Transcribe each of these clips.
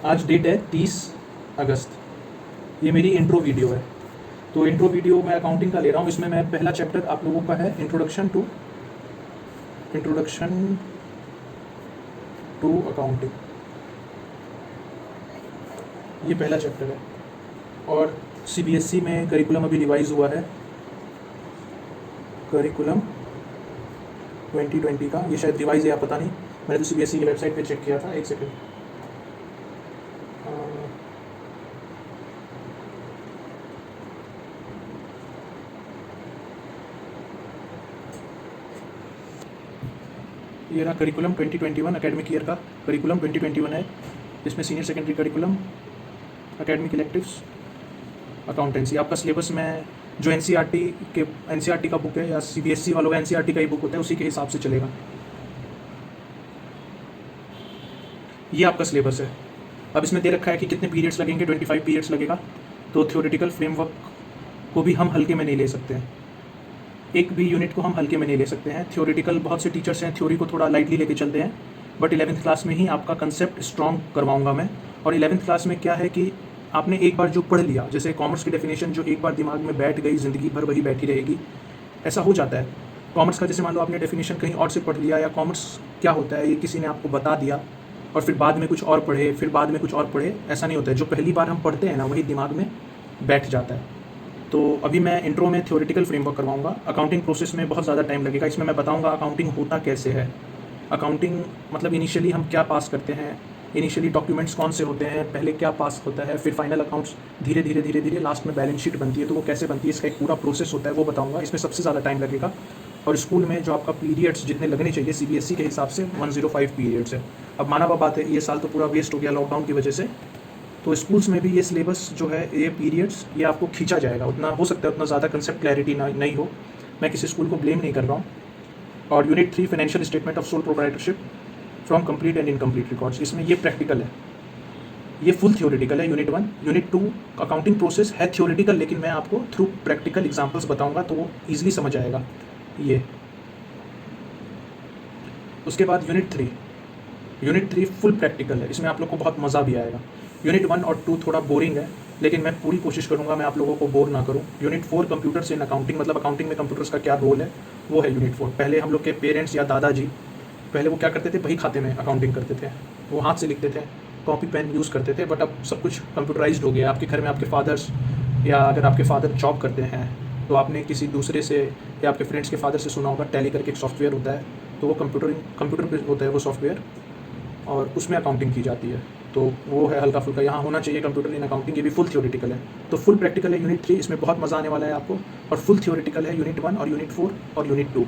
आज डेट है 30 अगस्त। ये मेरी इंट्रो वीडियो है। तो इंट्रो वीडियो मैं अकाउंटिंग का ले रहा हूँ। इसमें मैं पहला चैप्टर आप लोगों का है इंट्रोडक्शन टू अकाउंटिंग। ये पहला चैप्टर है और सीबीएसई में करिकुलम अभी रिवाइज हुआ है, करिकुलम 2020 का। ये शायद रिवाइज है या पता नहीं, मैंने तो सीबीएसई की वेबसाइट पे चेक किया था। एक सेकंड, ये रहा करिकुलम 2021, एकेडमिक ईयर का करिकुलम 2021 है। इसमें senior secondary curriculum, academic electives, accountancy. आपका सिलेबस में जो एनसीईआरटी का बुक है या सीबीएसई वालों का एनसीईआरटी का ही बुक होता है, उसी के हिसाब से चलेगा। ये आपका सिलेबस है। अब इसमें दे रखा है कि कितने पीरियड्स लगेंगे, 25 पीरियड्स लगेगा। तो थ्योरेटिकल फ्रेमवर्क को भी हम हल्के में नहीं ले सकते हैं, एक भी यूनिट को हम हल्के में नहीं ले सकते हैं। थ्योरेटिकल बहुत से टीचर्स हैं थ्योरी को थोड़ा लाइटली लेके चलते हैं, बट 11th क्लास में ही आपका कंसेप्ट स्ट्रॉन्ग करवाऊंगा मैं। और 11th क्लास में क्या है कि आपने एक बार जो पढ़ लिया, जैसे कॉमर्स की डेफिनेशन जो एक बार दिमाग में बैठ गई, ज़िंदगी भर वही बैठी रहेगी, ऐसा हो जाता है। कॉमर्स का जैसे मान लो आपने डेफिनेशन कहीं और से पढ़ लिया, या कॉमर्स क्या होता है ये किसी ने आपको बता दिया और फिर बाद में कुछ और पढ़े, फिर बाद में कुछ और पढ़े, ऐसा नहीं होता है। जो पहली बार हम पढ़ते हैं ना, वही दिमाग में बैठ जाता है। तो अभी मैं इंट्रो में थ्योरेटिकल फ्रेमवर्क करवाऊंगा। अकाउंटिंग प्रोसेस में बहुत ज़्यादा टाइम लगेगा। इसमें मैं बताऊंगा अकाउंटिंग होता कैसे है, अकाउंटिंग मतलब इनिशियली हम क्या पास करते हैं, इनिशियली डॉक्यूमेंट्स कौन से होते हैं, पहले क्या पास होता है, फिर फाइनल अकाउंट्स धीरे धीरे लास्ट में बैलेंस शीट बनती है, तो वो कैसे बनती है, इसका एक पूरा प्रोसेस होता है, वो बताऊँगा। इसमें सबसे ज़्यादा टाइम लगेगा। और स्कूल में जो आपका पीरियड्स जितने लगने चाहिए सीबीएसई के हिसाब से 105 पीरियड्स है। अब माना हुआ बात है, ये साल तो पूरा वेस्ट हो गया लॉकडाउन की वजह से, तो स्कूल्स में भी ये सिलेबस जो है, ये पीरियड्स, ये आपको खींचा जाएगा। उतना हो सकता है उतना ज़्यादा कंसेप्ट क्लैरिटी नहीं हो, मैं किसी स्कूल को ब्लेम नहीं कर रहा हूँ। और unit 3 financial statement of sole proprietorship from complete and incomplete records, इसमें ये प्रैक्टिकल है, ये फुल थ्योरेटिकल है। यूनिट 1, यूनिट 2 अकाउंटिंग प्रोसेस है थ्योरेटिकल, लेकिन मैं आपको थ्रू प्रैक्टिकल एग्जाम्पल्स बताऊँगा, तो वो ईजिली समझ आएगा ये। उसके बाद यूनिट 3 फुल प्रैक्टिकल है, इसमें आप लोग को बहुत मज़ा भी आएगा। यूनिट 1 और 2 थोड़ा बोरिंग है, लेकिन मैं पूरी कोशिश करूंगा मैं आप लोगों को बोर ना करूं। यूनिट 4 कंप्यूटर्स इन अकाउंटिंग, मतलब अकाउंटिंग में कंप्यूटर्स का क्या रोल है, वो है यूनिट 4। पहले हम लोग के पेरेंट्स या दादाजी, पहले वो क्या करते थे, बही खाते में अकाउंटिंग करते थे, वो हाथ से लिखते थे, कॉपी पेन यूज़ करते थे। बट अब सब कुछ कंप्यूटराइज्ड हो गया। आपके घर में आपके फादर्स, या अगर आपके फादर जॉब करते हैं तो आपने किसी दूसरे से या आपके फ्रेंड्स के फादर से सुना होगा, टैली करके एक सॉफ्टवेयर होता है, तो वो कंप्यूटर पे होता है वो सॉफ्टवेयर, और उसमें अकाउंटिंग की जाती है। तो वो है हल्का फुल्का, यहाँ होना चाहिए कंप्यूटर इन अकाउंटिंग। ये भी फुल थ्योरेटिकल है। तो फुल प्रैक्टिकल है यूनिट 3, इसमें बहुत मज़ा आने वाला है आपको। और फुल थ्योरेटिकल है यूनिट 1 और यूनिट 4 और यूनिट 2।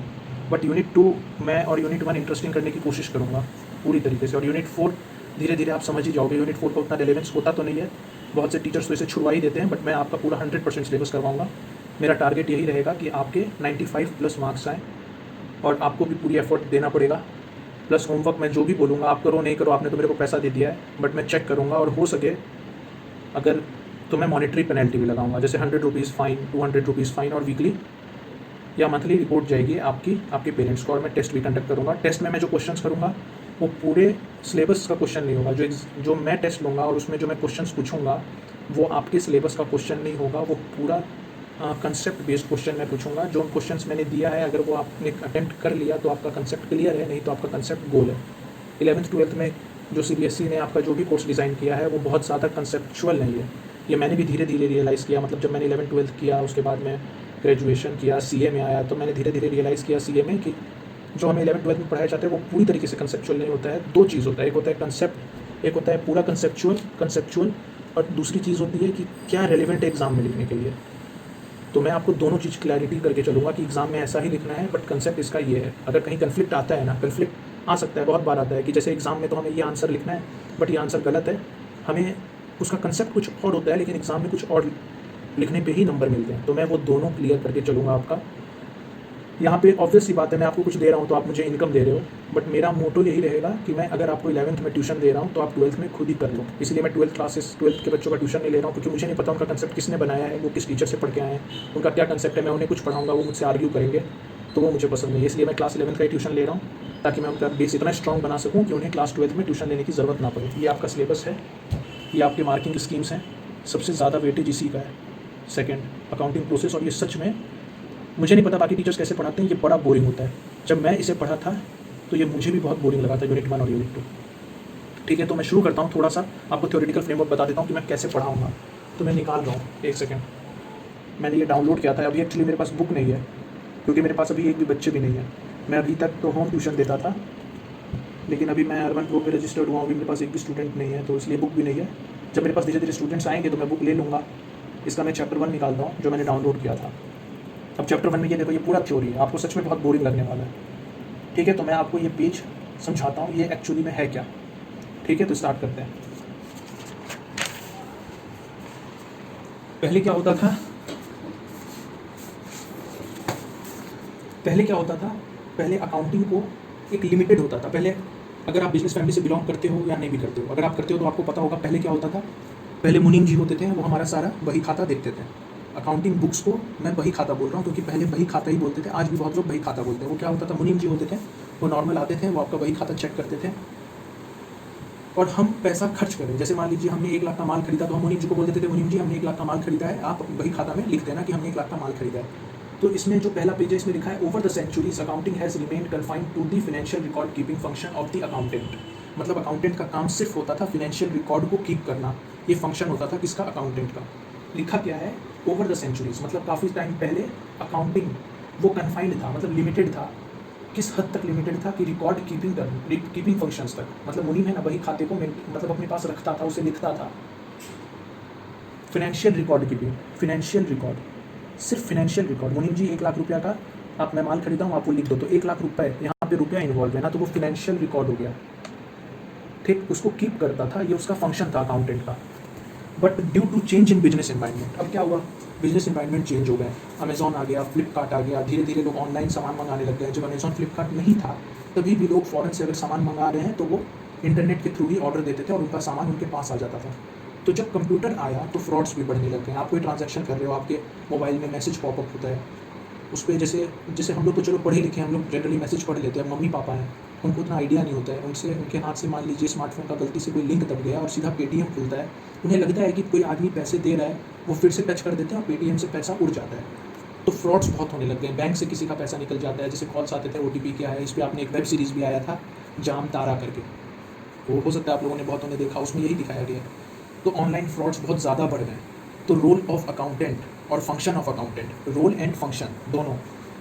बट यूनिट 2 मैं और यूनिट 1 इंटरेस्टिंग करने की कोशिश करूँगा पूरी तरीके से। और यूनिट 4 धीरे धीरे आप समझ ही जाओगे। यूनिट 4 का उतना रेलेवेंस होता तो नहीं है, बहुत से टीचर्स तो इसे छुड़वा ही देते हैं, बट मैं आपका पूरा 100% सिलेबस करवाऊँगा। मेरा टारगेट यही रहेगा कि आपके 95+ मार्क्स आएँ, और आपको भी पूरी एफर्ट देना पड़ेगा। प्लस होमवर्क मैं जो भी बोलूँगा आप करो, नहीं करो, आपने तो मेरे को पैसा दे दिया है, बट मैं चेक करूँगा। और हो सके अगर तो मैं मॉनेटरी पेनल्टी भी लगाऊंगा, जैसे 100 रुपीज़ फ़ाइन, 200 रुपीज़ फ़ाइन, और वीकली या मंथली रिपोर्ट जाएगी आपके पेरेंट्स को। और मैं टेस्ट भी कंडक्ट करूँगा। टेस्ट में मैं जो क्वेश्चंस करूँगा वो पूरे सिलेबस का क्वेश्चन नहीं होगा। जो मैं टेस्ट लूँगा और उसमें जो मैं क्वेश्चंस पूछूंगा वो आपके सिलेबस का क्वेश्चन नहीं होगा, वो पूरा कंसेप्ट बेस्ड क्वेश्चन मैं पूछूंगा। जो क्वेश्चंस मैंने दिया है, अगर वो आपने अटेम्प्ट कर लिया तो आपका कंसेप्ट क्लियर है, नहीं तो आपका कंसेप्ट गोल है। 11th 12th में जो सीबीएसई ने आपका जो भी कोर्स डिज़ाइन किया है वो बहुत ज़्यादा कंसेप्चुअल नहीं है। ये मैंने भी धीरे धीरे रियलाइज़ किया। मतलब जब मैंने 11th 12th किया, उसके बाद में ग्रेजुएशन किया, सीए में आया, तो मैंने धीरे धीरे रियलाइज़ किया सीए में कि जो हमें 11th 12th में पढ़ाया जाता है वो पूरी तरीके से कंसेप्चुअल नहीं होता है। दो चीज़ होता है, एक होता है कंसेप्ट, एक होता है पूरा कंसेप्चुअल, और दूसरी चीज़ होती है कि क्या रेलिवेंट है एग्ज़ाम में लिखने के लिए। तो मैं आपको दोनों चीज़ क्लैरिटी करके चलूँगा कि एग्ज़ाम में ऐसा ही लिखना है, बट कंसेप्ट इसका ये है। अगर कहीं कन्फ्लिक्ट आता है ना, कन्फ्लिक्ट आ सकता है, बहुत बार आता है कि जैसे एग्ज़ाम में तो हमें ये आंसर लिखना है बट ये आंसर गलत है, हमें उसका कंसेप्ट कुछ और होता है लेकिन एग्ज़ाम में कुछ और लिखने पे ही नंबर मिलते हैं। तो मैं वो दोनों क्लियर करके चलूँगा आपका। यहाँ पे ऑब्वियस सी बात है, मैं आपको कुछ दे रहा हूँ तो आप मुझे इनकम दे रहे हो, बट मेरा मोटो यही रहेगा कि मैं अगर आपको 11th में ट्यूशन दे रहा हूँ तो आप 12th में खुद ही कर लो। इसलिए मैं 12th के बच्चों का ट्यूशन नहीं ले रहा हूँ, क्योंकि मुझे नहीं पता उनका कंसेप्ट किसने बनाया है, वो किस टीचर से पढ़ के आए हैं, उनका क्या कंसेप्ट है। मैं उन्हें कुछ पढ़ाऊँगा, वो मुझसे आर्ग्यू करेंगे, तो वो मुझे पसंद नहीं है। इसलिए मैं क्लास 11th का ही ट्यूशन ले रहा हूँ। ताकि मैं उनका बेस इतना स्ट्रॉन्ग बना सकूँ कि उन्हें क्लास 12th में ट्यूशन लेने की ज़रूरत ना पड़े। ये आपका सिलेबस है, ये आपके मार्किंग स्कीम्स हैं, सबसे ज़्यादा वेटेज इसी का है, सेकेंड अकाउंटिंग प्रोसेस। और ये सच में मुझे नहीं पता बाकी टीचर्स कैसे पढ़ाते हैं, ये बड़ा बोरिंग होता है। जब मैं इसे पढ़ा था तो ये मुझे भी बहुत बोरिंग लगा था, यूनिट 1 और यूनिट 2। ठीक है, तो मैं शुरू करता हूँ, थोड़ा सा आपको थ्योरेटिकल फ्रेमवर्क बता देता हूँ कि मैं कैसे पढ़ाऊँगा। तो मैं निकाल रहा हूँ, एक सेकेंड। मैंने ये डाउनलोड किया था, अभी एक्चुअली मेरे पास बुक नहीं है क्योंकि मेरे पास अभी एक भी बच्चे भी नहीं है। मैं अभी तक तो होम ट्यूशन देता था, लेकिन अभी मैं अर्बन प्रो में रजिस्टर्ड हुआ, अभी मेरे पास एक भी स्टूडेंट नहीं है, तो इसलिए बुक भी नहीं है। जब मेरे पास धीरे धीरे स्टूडेंट्स आएंगे तो मैं बुक ले लूँगा। इसका मैं चैप्टर 1 निकालता हूँ जो मैंने डाउनलोड किया था। अब चैप्टर 1 में ये देखो, ये पूरा थ्योरी है, आपको सच में बहुत बोरिंग लगने वाला है। ठीक है, तो मैं आपको ये पेज समझाता हूँ ये एक्चुअली में है क्या। ठीक है, तो स्टार्ट करते हैं। पहले क्या होता था, पहले अकाउंटिंग को एक लिमिटेड होता था। पहले अगर आप बिजनेस फैमिली से बिलोंग करते हो या नहीं भी करते हो, अगर आप करते हो तो आपको पता होगा पहले क्या होता था। पहले मुनीम जी होते थे, वो हमारा सारा बही खाता देखते थे। अकाउंटिंग बुक्स को मैं बही खाता बोल रहा हूँ क्योंकि पहले बही खाता ही बोलते थे, आज भी बहुत लोग बही खाता बोलते हैं। वो क्या होता था, मुनीम जी होते थे, वो नॉर्मल आते थे, वो आपका बही खाता चेक करते थे और हम पैसा खर्च करें। जैसे मान लीजिए हमने 1 लाख का माल खरीदा तो हम मुनीम जी को बोल देते थे, मुनीम जी हमने 1 लाख का माल खरीदा है, आप बही खाता में लिख देना कि हमने 1 लाख का माल खरीदा है। तो इसमें जो पहला पेज है इसमें लिखा है, over the centuries accounting has remained confined to the financial record keeping function of the accountant. मतलब अकाउंटेंट का काम सिर्फ होता था फाइनेंशियल रिकॉर्ड को कीप करना, ये फंक्शन होता था किसका, अकाउंटेंट का। लिखा क्या है, ओवर द सेंचुरीज, मतलब काफ़ी टाइम पहले अकाउंटिंग वो कन्फाइंड था, मतलब लिमिटेड था। किस हद तक लिमिटेड था कि रिकॉर्ड कीपिंग फंक्शंस तक। मतलब मुनीम है ना, वही खाते को मतलब अपने पास रखता था, उसे लिखता था। Financial record keeping, financial record, सिर्फ फाइनेंशियल रिकॉर्ड। मुनीम जी 1 लाख रुपया का आप मैं माल खरीदा हूँ, आप वो लिख दो, तो 1 लाख रुपए, यहाँ पे रुपया इन्वॉल्व है ना, तो वो फाइनेंशियल रिकॉर्ड हो गया। ठीक, उसको कीप करता था, ये उसका फंक्शन था अकाउंटेंट का। But due to change in business environment, अब क्या हुआ, बिजनेस एनवायरनमेंट चेंज हो गए, अमेजॉन आ गया, फ्लिपकार्ट आ गया, धीरे धीरे लोग ऑनलाइन सामान मंगाने लग गए। जब अमेजॉन फ्लिपकार्ट नहीं था तभी भी लोग फॉरेन से अगर सामान मंगा रहे हैं तो वो इंटरनेट के थ्रू ही ऑर्डर देते थे और उनका सामान उनके पास आ जाता था। तो जब कंप्यूटर आया तो फ्रॉड्स भी बढ़ने लग गए। आप कोई ट्रांजैक्शन कर रहे हो, आपके मोबाइल में मैसेज पॉपअप होता है, उस पर जैसे जैसे हम लोग तो चलो पढ़े लिखे, हम लोग जनरली मैसेज पढ़ लेते हैं, मम्मी पापा हैं उनको उतना आइडिया नहीं होता है, उनके हाथ से मान लीजिए स्मार्टफोन का गलती से कोई लिंक दब गया और सीधा पेटीएम खुलता है, उन्हें लगता है कि कोई आदमी पैसे दे रहा है, वो फिर से टच कर देते हैं और पेटीएम से पैसा उड़ जाता है। तो फ्रॉड्स बहुत होने लग गए। बैंक से किसी का पैसा निकल जाता है, जैसे कॉल्स आते थे ओटीपी क्या है। इस पर आपने एक वेब सीरीज़ भी आया था जाम तारा करके, वो हो सकता है आप लोगों ने बहुतों ने देखा, उसमें यही दिखाया गया। तो ऑनलाइन फ्रॉड्स बहुत ज़्यादा बढ़ गए। तो रोल ऑफ अकाउंटेंट और function of accountant, role and function दोनों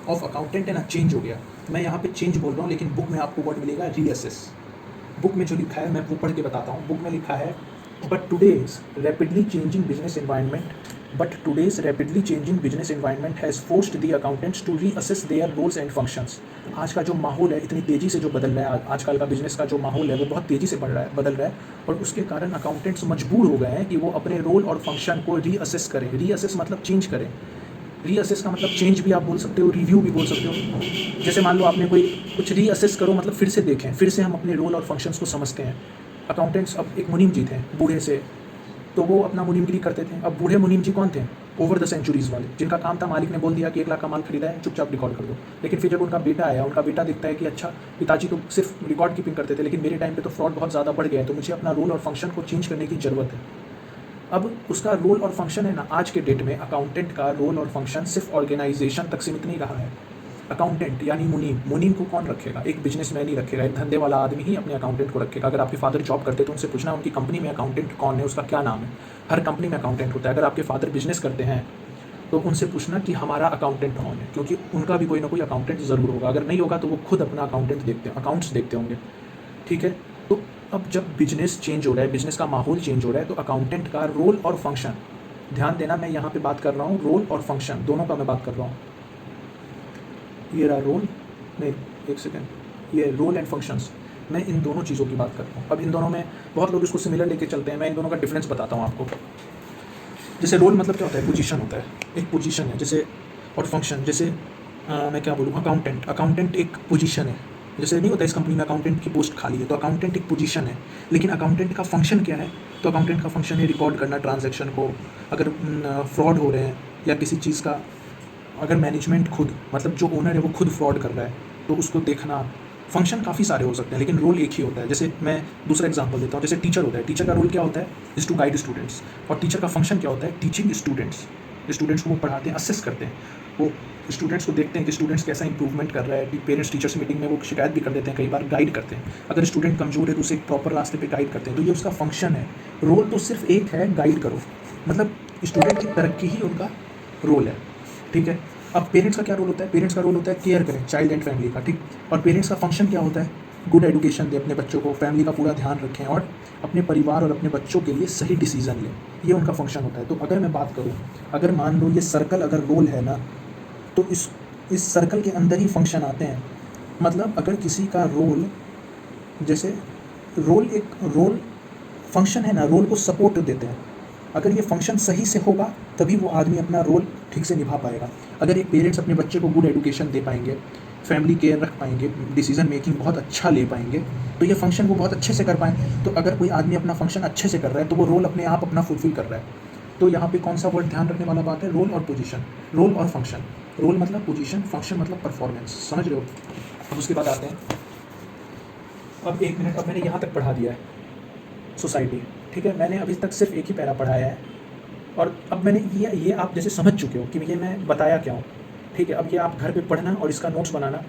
ऑफ अकाउंटेंट है ना, चेंज हो गया। मैं यहाँ पे चेंज बोल रहा हूँ, लेकिन बुक में आपको वर्ड मिलेगा रीअसेस। बुक में जो लिखा है मैं वो पढ़ के बताता हूँ। बुक में लिखा है, but today's rapidly changing business environment has forced the accountants to reassess their roles and functions. आज का जो माहौल है, इतनी तेज़ी से जो बदल रहा है, आजकल का बिजनेस का जो माहौल है वो बहुत तेज़ी से बदल रहा है और उसके कारण अकाउंटेंट्स मजबूर हो गए हैं कि वो अपने रोल और फंक्शन को रीअसेस करें। रीअसेस मतलब चेंज करें। रीअसेस का मतलब चेंज भी आप बोल सकते हो, रिव्यू भी बोल सकते हो। जैसे मान लो आपने कोई कुछ रीअसेस करो, मतलब फिर से देखें, फिर से हम अपने रोल और फंक्शंस को समझते हैं। अकाउंटेंट्स, अब एक मुनीम जी थे बूढ़े से, तो वो अपना मुनीमगिरी करते थे। अब बूढ़े मुनीम जी कौन थे, ओवर द सेंचुरीज़ वाले, जिनका काम था, मालिक ने बोल दिया कि 1 लाख का माल खरीदा है, चुपचाप रिकॉर्ड कर दो। लेकिन फिर जब उनका बेटा आया, उनका बेटा दिखता है कि अच्छा पिताजी तो सिर्फ रिकॉर्ड कीपिंग करते थे, लेकिन मेरे टाइम पे तो फ्रॉड बहुत ज़्यादा बढ़ गया है, तो मुझे अपना रोल और फंक्शन को चेंज करने की ज़रूरत है। अब उसका रोल और फंक्शन है ना, आज के डेट में अकाउंटेंट का रोल और फंक्शन सिर्फ ऑर्गेनाइजेशन तक सीमित नहीं रहा है। अकाउंटेंट यानी मुनीम को कौन रखेगा, एक बिजनेसमैन ही रखेगा, एक धंधे वाला आदमी ही अपने अकाउंटेंट को रखेगा। अगर आपके फादर जॉब करते तो उनसे पूछना उनकी कंपनी में अकाउंटेंट कौन है, उसका क्या नाम है। हर कंपनी में अकाउंटेंट होता है। अगर आपके फादर बिजनेस करते हैं तो उनसे पूछना कि हमारा अकाउंटेंट कौन है, क्योंकि उनका भी कोई ना कोई अकाउंटेंट ज़रूर होगा। अगर नहीं होगा तो वो खुद अपना अकाउंट्स देखते होंगे। ठीक है, तो अब जब बिजनेस चेंज हो रहा है, बिजनेस का माहौल चेंज हो रहा है, तो अकाउंटेंट का रोल और फंक्शन, ध्यान देना मैं यहाँ पे बात कर रहा हूँ रोल और फंक्शन दोनों का मैं बात कर रहा हूँ। ये रहा रोल, नहीं एक सेकेंड, ये रोल एंड फंक्शंस, मैं इन दोनों चीज़ों की बात कर रहा हूँ। अब इन दोनों में बहुत लोग इसको सिमिलर लेके चलते हैं, मैं इन दोनों का डिफरेंस बताता हूँ आपको। जैसे रोल मतलब क्या होता है, पोजीशन होता है, एक पोजीशन है। जैसे और फंक्शन, जैसे मैं क्या बोलूँ, अकाउंटेंट एक पोजीशन है। जैसे नहीं होता इस कंपनी में अकाउंटेंट की पोस्ट खाली है, तो अकाउंटेंट एक पोजीशन है। लेकिन अकाउंटेंट का फंक्शन क्या है, तो अकाउंटेंट का फंक्शन है रिकॉर्ड करना ट्रांजैक्शन को। अगर फ्रॉड हो रहे हैं या किसी चीज़ का, अगर मैनेजमेंट खुद, मतलब जो ओनर है वो खुद फ्रॉड कर रहा है, तो उसको देखना, फंक्शन काफ़ी सारे हो सकते हैं लेकिन रोल एक ही होता है। जैसे मैं दूसरा एग्जांपल देता हूँ, जैसे टीचर होता है, टीचर का रोल क्या होता है, इज़ टू गाइड स्टूडेंट्स, और टीचर का फंक्शन क्या होता है, टीचिंग स्टूडेंट्स। स्टूडेंट्स को वो पढ़ाते हैं, असेस करते हैं, वो स्टूडेंट्स को देखते हैं कि स्टूडेंट्स कैसा इंप्रूवमेंट कर रहा है। पेरेंट्स टीचर्स मीटिंग में वो शिकायत भी कर देते हैं, कई बार गाइड करते हैं। अगर स्टूडेंट कमजोर है तो उसे एक प्रॉपर रास्ते पे गाइड करते हैं, तो ये उसका फंक्शन है। रोल तो सिर्फ एक है, गाइड करो, मतलब स्टूडेंट की तरक्की ही उनका रोल है, ठीक है। अब पेरेंट्स का क्या रोल होता है, पेरेंट्स का रोल होता है केयर करें चाइल्ड एंड फैमिली का, ठीक। और पेरेंट्स का फंक्शन क्या होता है, गुड एजुकेशन दें अपने बच्चों को, फैमिली का पूरा ध्यान रखें और अपने परिवार और अपने बच्चों के लिए सही डिसीजन लें, ये उनका फंक्शन होता है। तो अगर मैं बात करूँ, अगर मान लो ये सर्कल अगर रोल है ना, तो इस सर्कल के अंदर ही फंक्शन आते हैं। मतलब अगर किसी का रोल, जैसे रोल फंक्शन है ना, रोल को सपोर्ट देते हैं। अगर ये फंक्शन सही से होगा तभी वो आदमी अपना रोल ठीक से निभा पाएगा। अगर एक पेरेंट्स अपने बच्चे को गुड एजुकेशन दे पाएंगे, फैमिली केयर रख पाएंगे, डिसीजन मेकिंग बहुत अच्छा ले पाएंगे, तो ये फंक्शन वो बहुत अच्छे से कर पाएंगे। तो अगर कोई आदमी अपना फंक्शन अच्छे से कर रहा है तो वो रोल अपने आप अपना फुलफिल कर रहा है। तो यहाँ पे कौन सा वर्ड ध्यान रखने वाला बात है, रोल और पोजीशन, रोल और फंक्शन। रोल मतलब पोजीशन, फंक्शन मतलब परफॉर्मेंस, समझ रहे हो। अब उसके बाद आते हैं, अब एक मिनट, अब मैंने यहाँ तक पढ़ा दिया है सोसाइटी, ठीक है। मैंने अभी तक सिर्फ एक ही पैरा पढ़ाया है, और अब मैंने ये आप जैसे समझ चुके हो कि ये मैं बताया क्या हूँ, ठीक है। अब ये आप घर पे पढ़ना और इसका नोट्स बनाना।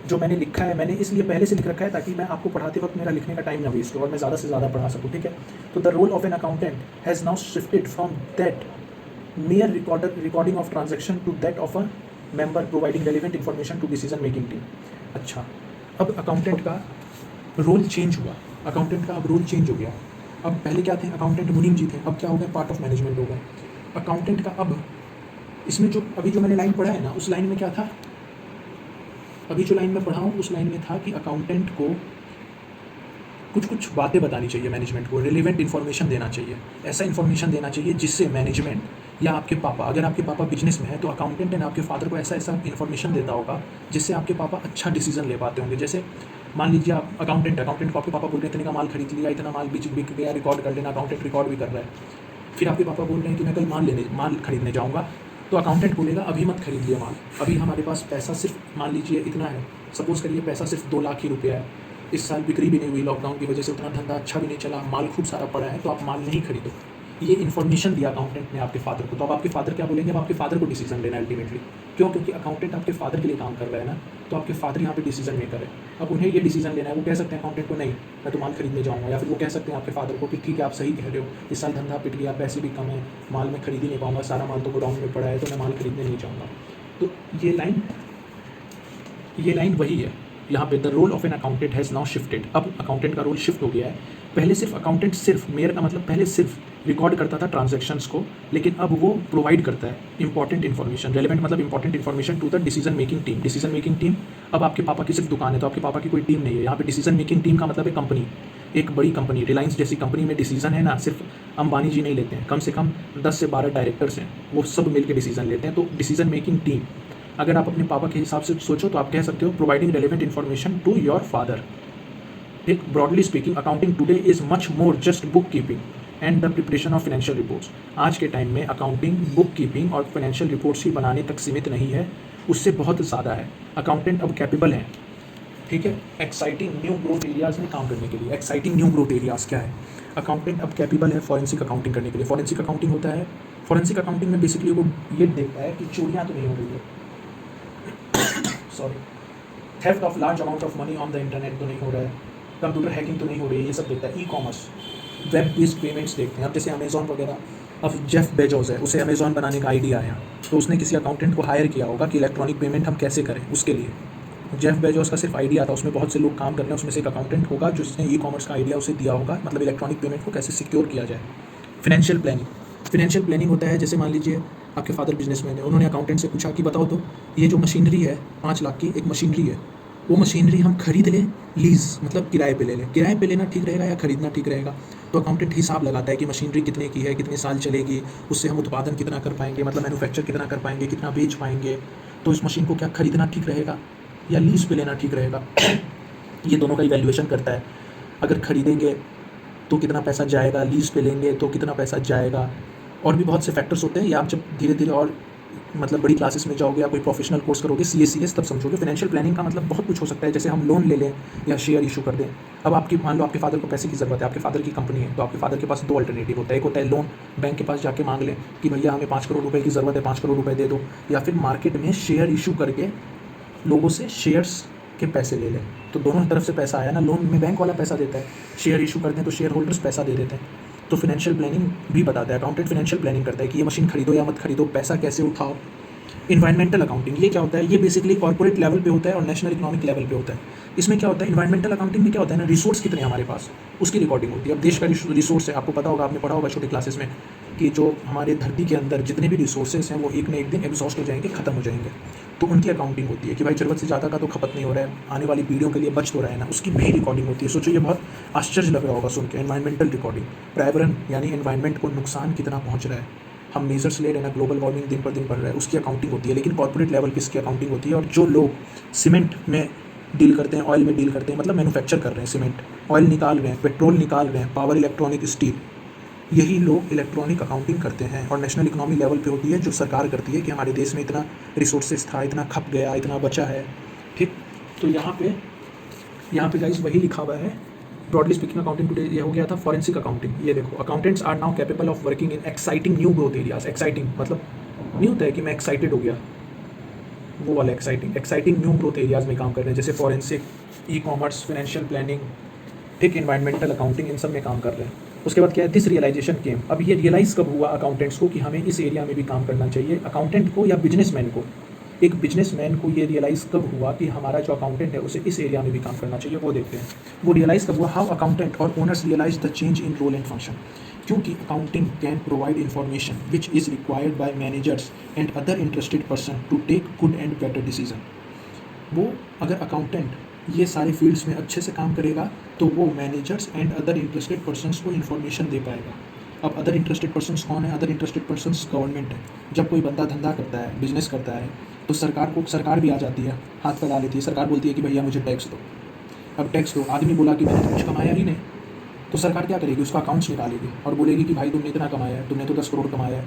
जो मैंने लिखा है, मैंने इसलिए पहले से लिख रखा है ताकि मैं आपको पढ़ाते वक्त मेरा लिखने का टाइम ना वेस्ट हो और मैं ज़्यादा से ज़्यादा पढ़ा सकूँ, ठीक है। तो the role of an accountant has now shifted from that mere recording of transaction to that of a member providing relevant information to decision making team। अच्छा, अब अकाउंटेंट का रोल चेंज हुआ, अकाउंटेंट का अब रोल चेंज हो गया। अब पहले क्या थे, अकाउंटेंट मुनीम जी थे, अब क्या हो गए, पार्ट ऑफ मैनेजमेंट हो गए अकाउंटेंट का। अब इसमें जो अभी जो मैंने लाइन पढ़ा है ना, उस लाइन में क्या था, अभी जो लाइन में पढ़ा हूँ उस लाइन में था कि अकाउंटेंट को कुछ कुछ बातें बतानी चाहिए, मैनेजमेंट को रिलेवेंट इन्फॉर्मेशन देना चाहिए, ऐसा इन्फॉर्मेशन देना चाहिए जिससे मैनेजमेंट या आपके पापा, अगर आपके पापा बिजनेस में है तो अकाउंटेंट एंड आपके फादर को ऐसा ऐसा इन्फॉर्मेशन देता होगा जिससे आपके पापा अच्छा डिसीजन ले पाते होंगे। जैसे मान लीजिए आप अकाउंटेंट को आपके पापा बोल रहे हैं इतने का माल खरीद लिया, इतना माल बिक गया, रिकॉर्ड कर लेना, अकाउंटेंट रिकॉर्ड भी कर रहा है। फिर आपके पापा बोल रहे हैं कि मैं कल माल खरीदने जाऊँगा, तो अकाउंटेंट बोलेगा अभी मत खरीदिए माल, अभी हमारे पास पैसा सिर्फ मान लीजिए इतना है, सपोज़ करिए पैसा सिर्फ 2 लाख ही रुपया है, इस साल बिक्री भी नहीं हुई लॉकडाउन की वजह से, उतना धंधा अच्छा भी नहीं चला, माल खूब सारा पड़ा है, तो आप माल नहीं खरीदो। ये इन्फॉर्मेशन दिया अकाउंटेंट ने आपके फादर को, तो अब आपके फादर क्या बोलेंगे, अब आपके फादर को डिसीजन लेना अल्टीमेटली। क्यों, क्योंकि अकाउंटेंट आपके फादर के लिए काम कर रहा है ना, तो आपके फादर यहाँ पे डिसीजन मेकर है। अब उन्हें ये डिसीजन लेना है, वो कह सकते हैं अकाउंटेंट को नहीं मैं तो माल खरीदने जाऊँगा, या फिर वो कह सकते हैं आपके फादर को कि ठीक है आप सही कह रहे हो, इस साल धंधा पिट गया, पैसे भी कम है, माल मैं खरीद ही नहीं पाऊँगा, सारा माल तो गोडाउन में पड़ा है, तो मैं माल खरीदने नहीं जाऊँगा। तो ये लाइन वही है यहाँ पे, the role of an accountant has now shifted. अब अकाउंटेंट का रोल शिफ्ट हो गया है। पहले सिर्फ अकाउंटेंट, सिर्फ मेयर का मतलब पहले सिर्फ रिकॉर्ड करता था ट्रांजैक्शंस को, लेकिन अब वो प्रोवाइड करता है इंपॉर्टेंट इन्फॉर्मेशन, रेलेवेंट मतलब important information to the decision making team. Decision making team, अब आपके पापा की सिर्फ दुकान है तो आपके पापा की कोई टीम नहीं है, यहाँ पे डिसीजन मेकिंग टीम का मतलब है कंपनी, एक बड़ी कंपनी, रिलायंस जैसी कंपनी में डिसीजन है ना, सिर्फ अंबानी जी नहीं लेते हैं, कम से कम 10 से 12 डायरेक्टर्स हैं, वो सब मिलकर डिसीजन लेते हैं। तो डिसीजन मेकिंग टीम, अगर आप अपने पापा के हिसाब से सोचो तो आप कह सकते हो providing relevant information to your father. एक broadly speaking, accounting today is much more just book keeping and the preparation of financial reports. आज के टाइम में अकाउंटिंग बुक कीपिंग और फाइनेंशियल रिपोर्ट्स ही बनाने तक सीमित नहीं है, उससे बहुत ज़्यादा है। अकाउंटेंट अब कैपेबल हैं, ठीक है, एक्साइटिंग न्यू ग्रोथ एरियाज़ में काम करने के लिए। एक्साइटिंग न्यू ग्रोथ एरियाज़ क्या है, अकाउंटेंट अब कैपेबल है फॉरेंसिक अकाउंटिंग करने के लिए। फॉरेंसिक अकाउंटिंग होता है, फॉरेंसिक अकाउंटिंग में बेसिकली वो ये देखता है कि चोरियाँ तो नहीं हो रही है, sorry, theft of large amount of money on the internet तो नहीं हो रहा है, कंप्यूटर हैकिंग तो नहीं हो रही है, ये सब देखता है। E commerce, web based payments देखते हैं। अब जैसे अमेजॉन वगैरह, अब जेफ बेजोस है, उसे अमेजॉन बनाने का आइडिया आया, तो उसने किसी अकाउंटेंट को हायर किया होगा कि इलेक्ट्रॉनिक पेमेंट हम कैसे करें। उसके लिए जेफ बेजोस का सिर्फ आइडिया था, उसमें बहुत से लोग काम कर रहे हैं, उसमें से एक अकाउंटेंट होगा जिसने ई कॉमर्स का आइडिया उसे दिया होगा, मतलब इलेक्ट्रॉनिक पेमेंट को कैसे सिक्योर किया जाए। फाइनेंशियल प्लानिंग होता है, जैसे मान लीजिए आपके फादर बिजनेसमैन है, उन्होंने अकाउंटेंट से पूछा कि बताओ तो ये जो मशीनरी है 5 लाख की एक मशीनरी है, वो मशीनरी हम खरीद लें, लीज़ मतलब किराए पे ले लें, किराए पे लेना ठीक रहेगा या खरीदना ठीक रहेगा। तो अकाउंटेंट हिसाब लगाता है कि मशीनरी कितने की है, कितने साल चलेगी, उससे हम उत्पादन कितना कर पाएंगे, मतलब मैन्युफैक्चर कितना कर पाएंगे, कितना बेच पाएंगे, तो इस मशीन को क्या खरीदना ठीक रहेगा या लीज़ पे लेना ठीक रहेगा। ये दोनों का इवैल्यूएशन करता है। अगर खरीदेंगे तो कितना पैसा जाएगा, लीज़ पे लेंगे तो कितना पैसा जाएगा, और भी बहुत से फैक्टर्स होते हैं। ये आप जब धीरे धीरे और मतलब बड़ी क्लासेस में जाओगे या कोई प्रोफेशनल कोर्स करोगे CA CS, तब समझोगे। फाइनेंशियल प्लानिंग का मतलब बहुत कुछ हो सकता है, जैसे हम लोन ले लें या शेयर इशू कर दें। अब आपकी मान लो आपके फादर को पैसे की ज़रूरत है, आपके फादर की कंपनी है, तो आपके फादर के पास दो अल्टरनेटिव होता है। एक होता है लोन, बैंक के पास जाके मांग लें कि भैया हमें 5 करोड़ रुपए की ज़रूरत है, 5 करोड़ रुपए दे दो, या फिर मार्केट में शेयर इशू करके लोगों से शेयर्स के पैसे ले लें। तो दोनों तरफ से पैसा आया ना, लोन में बैंक वाला पैसा देता है, शेयर इशू करते हैं तो शेयर होल्डर्स पैसा दे देते हैं। तो फाइनेंशियल प्लानिंग भी बताता है, अकाउंटेंट फाइनेंशियल प्लानिंग करता है कि ये मशीन खरीदो या मत खरीदो, पैसा कैसे उठाओ। इन्वायरमेंटल अकाउंटिंग ये क्या होता है, ये बेसिकली कॉर्पोरेट लेवल पे होता है और नेशनल इकोनॉमिक लेवल पे होता है। इसमें क्या होता है, इन्वायरमेंटल अकाउंटिंग में क्या होता है ना, रिसोर्स कितने हैं हमारे पास उसकी रिकॉर्डिंग होती है। अब देश का रिसोर्स है, आपको पता होगा, आपने पढ़ा होगा छोटी क्लासेस में कि जो हमारे धरती के अंदर जितने भी रिसोर्सेज हैं वो एक न एक दिन एग्जॉस्ट हो जाएंगे, खत्म हो जाएंगे। तो उनकी अकाउंटिंग होती है कि भाई ज़रूरत से ज़्यादा का तो खपत नहीं हो रहा है, आने वाली पीढ़ियों के लिए बच तो रहा है ना, उसकी भी रिकॉर्डिंग होती है। सोचो ये बहुत आश्चर्य लग रहा होगा सुन के, एनवायरमेंटल रिकॉर्डिंग, पर्यावरण यानी एनवायरमेंट को नुकसान कितना पहुँच रहा है, हम मेजर्स ले रहे हैं ना, ग्लोबल वार्मिंग दिन पर दिन बढ़ रहा है, उसकी अकाउंटिंग होती है। लेकिन कॉर्पोरेट लेवल की इसकी अकाउंटिंग होती है। और जो लोग सीमेंट में डील करते हैं, ऑयल में डील करते हैं, मतलब मैन्युफैक्चर कर रहे हैं, सीमेंट ऑयल निकाल रहे हैं, पेट्रोल निकाल रहे हैं, पावर, इलेक्ट्रॉनिक, स्टील, यही लोग इलेक्ट्रॉनिक अकाउंटिंग करते हैं। और नेशनल इकोनॉमी लेवल पे होती है, जो सरकार करती है कि हमारे देश में इतना रिसोर्सेज था, इतना खप गया, इतना बचा है, ठीक। तो यहाँ पे गाइस वही लिखा हुआ है, ब्रॉडली स्पीकिंग अकाउंटिंग टुडे ये हो गया था फॉरेंसिक अकाउंटिंग। ये देखो, accountants are now capable of working in exciting new growth areas. Exciting मतलब नहीं होता है कि मैं एक्साइटेड हो गया, वो वाला एक्साइटिंग न्यू ग्रोथ एरियाज में काम कर रहे हैं, जैसे forensic, e commerce, financial planning, ठीक, इन्वायरमेंटल अकाउंटिंग, इन सब में काम कर रहे हैं। उसके बाद क्या है, दिस रियलाइजेशन केम। अब ये रियलाइज़ कब हुआ अकाउंटेंट्स को कि हमें इस एरिया में भी काम करना चाहिए। अकाउंटेंट को या बिजनेसमैन को, एक बिजनेसमैन को ये रियलाइज़ कब हुआ कि हमारा जो अकाउंटेंट है उसे इस एरिया में भी काम करना चाहिए, वो देखते हैं। वो रियलाइज़ कब हुआ, हाउ अकाउंटेंट और owners realise the change in role and function. क्योंकि accounting can provide information which is required by managers and other interested person to take good and better decision. वो अगर अकाउंटेंट ये सारे fields में अच्छे से काम करेगा तो वो managers and other interested persons को इन्फॉर्मेशन दे पाएगा। अब अदर इंटरेस्टेड पर्सन्स कौन है, अदर इंटरेस्टेड पर्सन्स गवर्नमेंट है। जब कोई बंदा धंधा करता है, बिजनेस करता है, तो सरकार भी आ जाती है, हाथ फैला लेती है। सरकार बोलती है कि भैया मुझे टैक्स दो। अब टैक्स दो, आदमी बोला कि मैंने तो कुछ कमाया ही नहीं, तो सरकार क्या करेगी, उसका अकाउंट्स निकालेगी और बोलेगी कि भाई तुमने इतना कमाया है, तुमने तो 10 करोड़ कमाया है,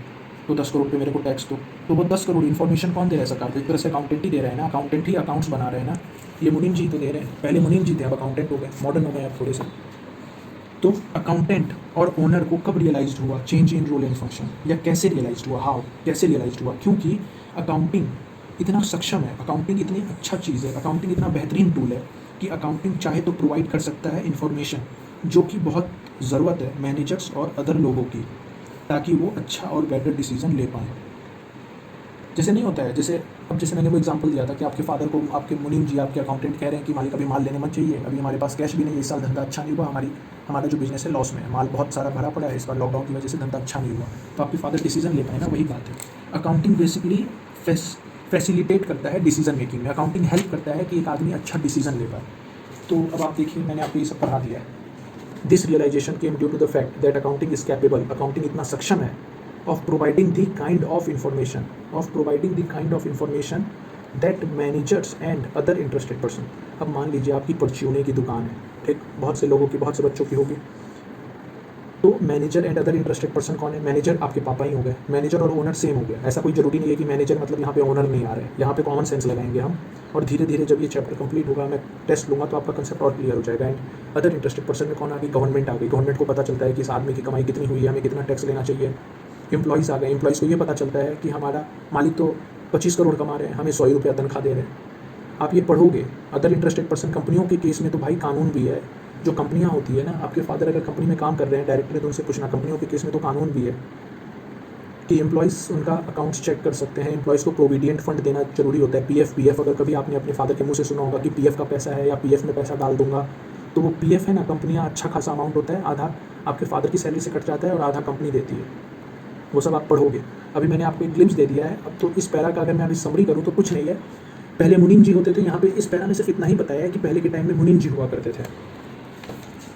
तो 10 करोड़ पे मेरे को टैक्स दो। तो वो 10 करोड़ इन्फॉर्मेशन कौन दे रहा है, सरकार को। एक तरह से अकाउंटेंट ही दे रहे हैं ना, अकाउंटेंट ही अकाउंट्स बना रहे हैं ना, ये मुनीम जी तो दे रहे हैं। पहले मुनीम जी थे, अब अकाउंटेंट हो गए, मॉडर्न हो गए अब थोड़े से। तो अकाउंटेंट और ओनर को कब रियलाइज्ड हुआ change in role and function, या कैसे रियलाइज्ड हुआ, हाउ, कैसे रियलाइज्ड हुआ। क्योंकि अकाउंटिंग इतना सक्षम है, अकाउंटिंग इतनी अच्छा चीज़ है, अकाउंटिंग इतना बेहतरीन टूल है कि अकाउंटिंग चाहे तो प्रोवाइड कर सकता है इन्फॉर्मेशन जो कि बहुत ज़रूरत है मैनेजर्स और अदर लोगों की, ताकि वो अच्छा और बेटर डिसीजन ले पाएँ। जैसे नहीं होता है, जैसे मैंने वो एग्जांपल दिया था कि आपके फादर को आपके मुनीम जी, आपके अकाउंटेंट कह रहे हैं कि मालिक अभी माल लेने मत चाहिए, अभी हमारे पास कैश भी नहीं है, इस साल धंधा अच्छा नहीं हुआ, हमारा जो बिजनेस है लॉस में है, माल बहुत सारा भरा पड़ा है, इस बार लॉकडाउन की वजह से धंधा अच्छा नहीं हुआ। तो आपके फादर डिसीजन ले पाए ना, वही बात है। अकाउंटिंग बेसिकली फैसिलिटेट करता है डिसीजन मेकिंग में, अकाउंटिंग हेल्प करता है कि एक आदमी अच्छा डिसीजन ले पाए। तो अब आप देखिए, मैंने आपको ये सब पढ़ा दिया है। This realisation came due to the fact that accounting is capable, accounting इतना सक्षम है of providing the kind of information that managers and other interested person। अब मान लीजिए आपकी परचूने की दुकान है, ठीक, बहुत से लोगों की, बहुत से बच्चों की होगी। तो manager and other interested person कौन है, मैनेजर आपके पापा ही हो गए, मैनेजर और ओनर सेम हो गया। ऐसा कोई जरूरी नहीं है कि मैनेजर मतलब यहाँ पे ओनर नहीं आ रहे हैं, यहाँ पे कॉमन सेंस लगाएंगे हम, और धीरे धीरे जब ये चैप्टर कंप्लीट होगा, मैं टेस्ट लूँगा तो आपका कंसेप्ट और क्लियर हो जाएगा। एंड अदर इंटरेस्टेड पर्सन में कौन आ गई, गवर्नमेंट आ गई। गवर्नमेंट को पता चलता है कि इस आदमी की कमाई कितनी हुई है, हमें कितना टैक्स लेना चाहिए। एम्प्लॉइज़ आ गए, एम्प्लॉइज़ को ये पता चलता है कि हमारा मालिक तो 25 करोड़ कमा रहे हैं, हमें 100 रुपया तनख्वाह दे रहे हैं। आप ये पढ़ोगे। अदर इंटरेस्टेड पर्सन, कंपनियों के केस में तो भाई कानून भी है। जो कंपनियां होती है ना, आपके फादर अगर कंपनी में काम कर रहे हैं डायरेक्टली, तो उनसे पूछना, कंपनियों के केस में तो कानून भी है कि एम्प्लॉइज़ उनका अकाउंट्स चेक कर सकते हैं, एम्प्लॉइज़ को प्रोविडेंट फंड देना जरूरी होता है। पीएफ अगर कभी आपने अपने फादर के मुँह से सुना होगा कि पीएफ का पैसा है या पीएफ में पैसा डाल दूंगा, तो वो पीएफ है ना, कंपनियाँ अच्छा खासा अमाउंट होता है, आधा आपके फादर की सैलरी से कट जाता है और आधा कंपनी देती है। वो सब आप पढ़ोगे। अभी मैंने आपको एक ग्लिम्स दे दिया है। अब तो इस पैरा का अगर मैं अभी समरी करूँ तो कुछ नहीं है। पहले मुनीम जी होते थे, यहाँ पे इस पैरा में सिर्फ इतना ही बताया है कि पहले के टाइम में मुनीम जी हुआ करते थे,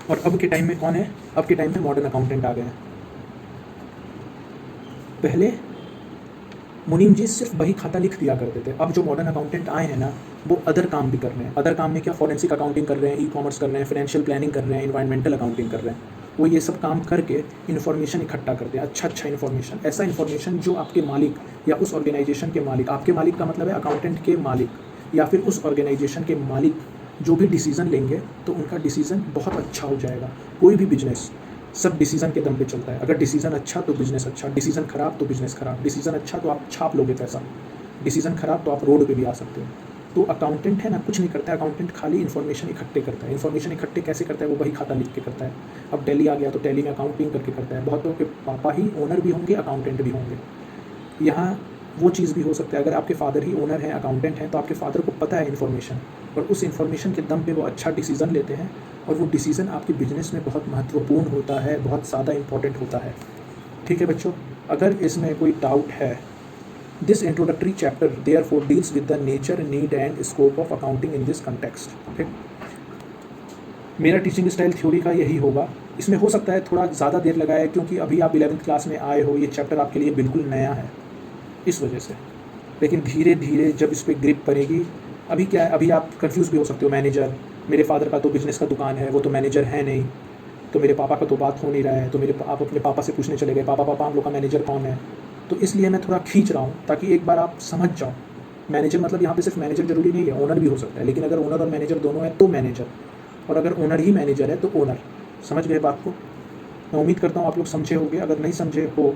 और अब के टाइम में कौन है, अब के टाइम में मॉडर्न अकाउंटेंट आ गए हैं। पहले मुनीम जी सिर्फ बही खाता लिख दिया करते थे, अब जो मॉडर्न अकाउंटेंट आए हैं ना, वो अदर काम भी कर रहे हैं। अदर काम में क्या, फॉरेंसिक अकाउंटिंग कर रहे हैं, ई कॉमर्स कर रहे हैं, फाइनेंशियल प्लानिंग कर रहे हैं, इन्वायरमेंटल अकाउंटिंग कर रहे हैं। वो ये सब काम करके इन्फॉर्मेशन इकट्ठा करते हैं, अच्छा इन्फॉर्मेशन, ऐसा इन्फॉर्मेशन जो आपके मालिक या उस ऑर्गेनाइजेशन के मालिक, आपके मालिक का मतलब है अकाउंटेंट के मालिक, या फिर उस ऑर्गेनाइजेशन के मालिक जो भी डिसीज़न लेंगे तो उनका डिसीज़न बहुत अच्छा हो जाएगा। कोई भी बिजनेस सब डिसीज़न के दम पे चलता है। अगर डिसीज़न अच्छा तो बिज़नेस अच्छा, डिसीज़न ख़राब तो बिज़नेस ख़राब, डिसीज़न अच्छा तो आप छाप लोगे पैसा, डिसीज़न ख़राब तो आप रोड पे भी आ सकते हो। तो अकाउंटेंट है ना, कुछ नहीं करता है अकाउंटेंट, खाली इन्फॉर्मेशन इकट्ठे करता है। इन्फॉर्मेशन इकट्ठे कैसे करता है? वो वही खाता लिख के करता है। अब टैली आ गया तो टैली में अकाउंटिंग करके करता है। बहुत लोगों के पापा ही ओनर भी होंगे, अकाउंटेंट भी होंगे। यहाँ वो चीज़ भी हो सकता है, अगर आपके फादर ही ओनर हैं, अकाउंटेंट हैं, तो आपके फादर को पता है इन्फॉर्मेशन, और उस इन्फॉर्मेशन के दम पे वो अच्छा डिसीज़न लेते हैं, और वो डिसीज़न आपके बिजनेस में बहुत महत्वपूर्ण होता है, बहुत ज़्यादा इंपॉर्टेंट होता है। ठीक है बच्चों, अगर इसमें कोई डाउट है, this introductory chapter therefore deals with the nature, need and scope of accounting in this context. ठीक, मेरा टीचिंग स्टाइल थ्योरी का यही होगा। इसमें हो सकता है थोड़ा ज़्यादा देर लगाए, क्योंकि अभी आप 11th क्लास में आए हो, ये चैप्टर आपके लिए बिल्कुल नया है, इस वजह से। लेकिन धीरे धीरे जब इस पर ग्रिप पड़ेगी, अभी क्या है, अभी आप कंफ्यूज भी हो सकते हो। मैनेजर, मेरे फादर का तो बिज़नेस का दुकान है, वो तो मैनेजर है नहीं, तो मेरे पापा का तो बात हो नहीं रहा है, तो आप अपने पापा से पूछने चले गए, पापा हम लोग का मैनेजर कौन है? तो इसलिए मैं थोड़ा खींच रहा हूँ ताकि एक बार आप समझ जाओ। मैनेजर मतलब यहाँ पे सिर्फ मैनेजर जरूरी नहीं है, ओनर भी हो सकता है, लेकिन अगर ओनर और मैनेजर दोनों है तो मैनेजर, और अगर ओनर ही मैनेजर है तो ओनर। समझ गए बात को? मैं उम्मीद करता हूँ आप लोग समझे होंगे। अगर नहीं समझे हो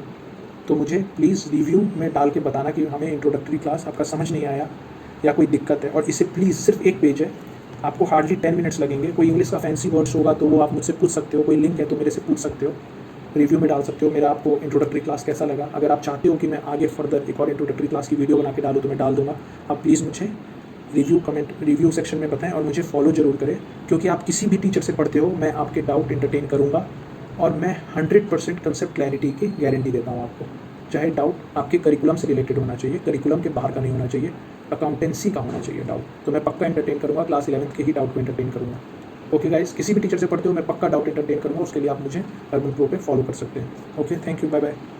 तो मुझे प्लीज़ रिव्यू में डाल के बताना कि हमें इंट्रोडक्टरी क्लास आपका समझ नहीं आया या कोई दिक्कत है। और इसे प्लीज़, सिर्फ एक पेज है, आपको हार्डली 10 मिनट्स लगेंगे। कोई इंग्लिश का फैंसी वर्ड्स होगा तो वो आप मुझसे पूछ सकते हो, कोई लिंक है तो मेरे से पूछ सकते हो, रिव्यू में डाल सकते हो। मेरा आपको इंट्रोडक्टरी क्लास कैसा लगा, अगर आप चाहते हो कि मैं आगे फर्दर एक और इंट्रोडक्टरी क्लास की वीडियो बना के डालूँ तो मैं डाल दूँगा। आप प्लीज़ मुझे रिव्यू सेक्शन में बताएं, और मुझे फॉलो ज़रूर करें, क्योंकि आप किसी भी टीचर से पढ़ते हो, मैं आपके डाउट एंटरटेन करूँगा, और मैं 100% कंसेप्ट क्लैरिटी की गारंटी देता हूँ आपको। चाहे डाउट आपके करिकुलम से रिलेटेड होना चाहिए, करिकुलम के बाहर का नहीं होना चाहिए, अकाउंटेंसी का होना चाहिए डाउट, तो मैं पक्का एंटरटेन करूँगा। क्लास 11th के ही डाउट को एंटरटेन करूँगा। ओके गाइस, किसी भी टीचर से पढ़ते हो मैं पक्का डाउट एंटरटेन करूँगा, उसके लिए आप मुझे अर्बन प्रो पे फॉलो कर सकते हैं। Okay, thank you, bye bye.